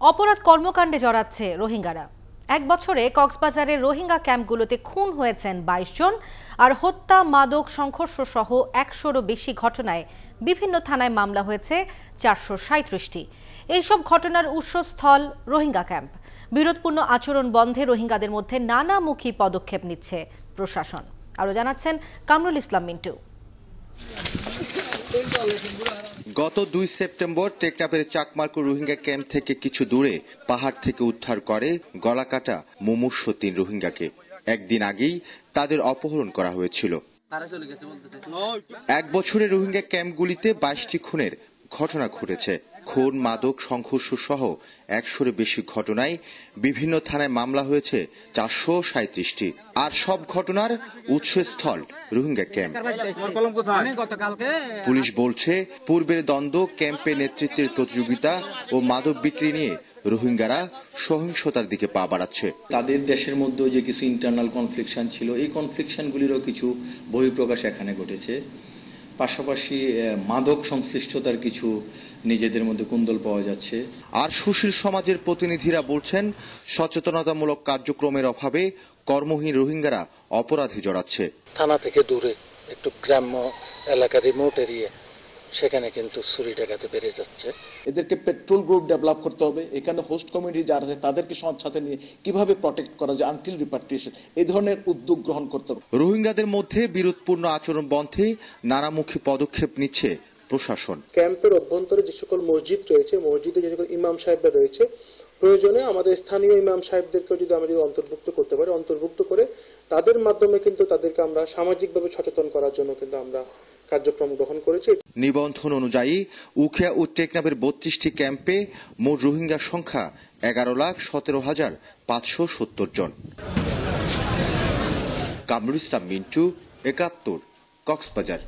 অপরাধ কর্মকাণ্ডে জড়াচ্ছে রোহিঙ্গারা। এক বছরে কক্সবাজারের রোহিঙ্গা ক্যাম্পগুলোতে খুন হয়েছেন ২২ জন, আর হত্যা, মাদক, সংঘর্ষ সহ ১০০রও বেশি ঘটনায় বিভিন্ন থানায় মামলা হয়েছে ৪৩৭টি। এইসব ঘটনার উৎসস্থল রোহিঙ্গা ক্যাম্প। বিরোধপূর্ণ আচরণ বন্ধে রোহিঙ্গাদের মধ্যে নানামুখী পদক্ষেপ নিচ্ছে প্রশাসন। আরও জানাচ্ছেন কামরুল ইসলাম মিন্টু। গত ২ সেপ্টেম্বর টেকনাফের চাকমারপুর রোহিঙ্গা ক্যাম্প থেকে কিছু দূরে পাহাড় থেকে উদ্ধার করে গলাকাটা মুমূর্ষু ৩ রোহিঙ্গাকে। একদিন আগেই তাদের অপহরণ করা হয়েছিল। এক বছরে রোহিঙ্গা ক্যাম্পগুলিতে ২২টি খুনের ঘটনা ঘটেছে। খুন, মাদক, সংঘর্ষ সহ ১০০রও বেশি ঘটনায় বিভিন্ন থানায় মামলা হয়েছে ৪৩৭টি। আর সব ঘটনার উৎসস্থল রোহিঙ্গা ক্যাম্প। পুলিশ বলছে, পূর্বের দ্বন্দ্ব, ক্যাম্পে নেতৃত্বের প্রতিযোগিতা ও মাদক বিক্রি নিয়ে রোহিঙ্গারা সহিংসতার দিকে পা বাড়াচ্ছে। তাদের দেশের মধ্যে যে কিছু ইন্টারনাল কনফ্লিকশন ছিল, এই কনফ্লিকশনগুলিরও কিছু বহিঃপ্রকাশ এখানে ঘটেছে। পাশাপাশি মাদক সংশ্লিষ্টতার কিছু নিজেদের মধ্যে কুন্দল পাওয়া যাচ্ছে। আর সুশীল সমাজের প্রতিনিধিরা বলছেন, সচেতনতামূলক কার্যক্রমের অভাবে কর্মহীন রোহিঙ্গারা অপরাধে জড়াচ্ছে। থানা থেকে দূরে একটু গ্রাম্য এলাকা, রিমোট এরিয়া, সেখানে কিন্তু চুরি ডাকাতি বেড়ে যাচ্ছে। এদেরকে পেট্রোল গ্রুপ ডেভেলপ করতে হবে। এখানে হোস্ট কমিউনিটি যারা আছে তাদেরকে সাথে নিয়ে কিভাবে প্রটেক্ট করা যায় আনটিল রিপাট্রিয়েশন, এই ধরনের উদ্যোগ গ্রহণ করতে হবে। রোহিঙ্গাদের মধ্যে বিরোধপূর্ণ আচরণ বন্ধে নানামুখী পদক্ষেপ নিচ্ছে প্রশাসন। ক্যাম্পের অভ্যন্তরে যে সকল মসজিদ রয়েছে, মসজিদে যে সকল ইমাম সাহেবরা রয়েছে, প্রয়োজনে আমাদের স্থানীয় ইমাম সাহেবদেরকেও যদি আমরা অন্তর্ভুক্ত করতে পারি, অন্তর্ভুক্ত করে তাদের মাধ্যমে কিন্তু তাদেরকে আমরা সামাজিকভাবে সচেতন করার জন্য কিন্তু আমরা কার্যক্রম গ্রহণ করেছি। নিবন্ধন অনুযায়ী উখিয়া ও টেকনাফের ৩২টি ক্যাম্পে মোট রোহিঙ্গার সংখ্যা ১১,১৭,৫৭০ জন। কামরুল ইসলাম মিন্টু, ৭১, কক্সবাজার।